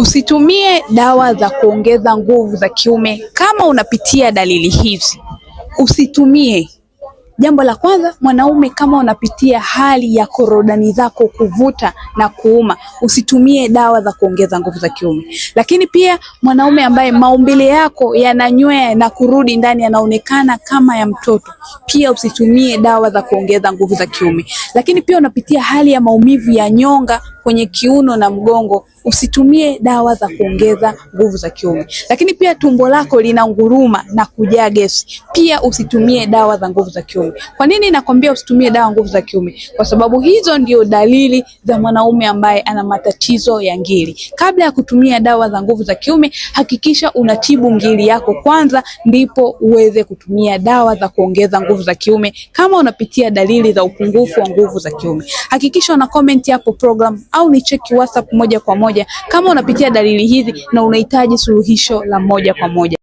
Usitumie dawa za kuongeza nguvu za kiume kama unapitia dalili hizi. Usitumie. Jambo la kwanza, mwanaume kama unapitia hali ya korodani zako kuvuta na kuuma, usitumie dawa za kuongeza nguvu za kiume. Lakini pia mwanaume ambaye maumbile yako yananywea na kurudi ndani yanaonekana kama ya mtoto, pia usitumie dawa za kuongeza nguvu za kiume. Lakini pia unapitia hali ya maumivu ya nyonga kwenye kiuno na mgongo, usitumie dawa za kuongeza nguvu za kiume. Lakini pia tumbo lako linanguruma na kujaa gesi, pia usitumie dawa za nguvu za kiume. Kwa nini nakwambia usitumie dawa nguvu za kiume? Kwa sababu hizo ndio dalili za mwanaume ambaye ana matatizo ya ngiri. Kabla ya kutumia dawa za nguvu za kiume, hakikisha unatibu ngiri yako kwanza, ndipo uweze kutumia dawa za kuongeza nguvu za kiume. Kama unapitia dalili za upungufu wa nguvu za kiume, hakikisha una comment hapo program au ni cheki WhatsApp moja kwa moja kama unapitia dalili hizi na unahitaji suluhisho la moja kwa moja.